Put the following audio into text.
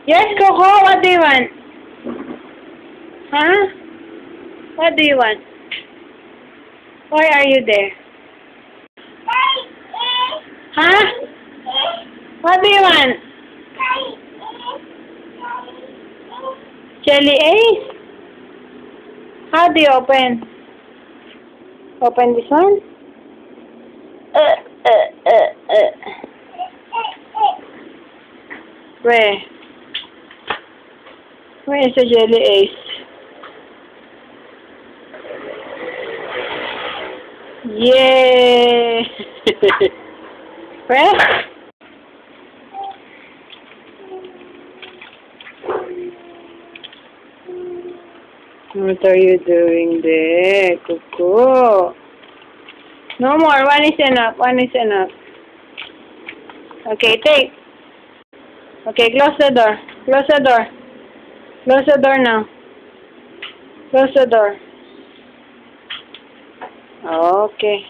Yes, Coco, what do you want? Huh? What do you want? Why are you there? Huh? What do you want? Jelly Ace? How do you open? Open this one? Where? Where is the Jelly Ace? Yay! Where? What are you doing there, Cuckoo? No more. One is enough. One is enough. Okay, take. Okay, close the door. Close the door. Close the door now. Close the door. Okay.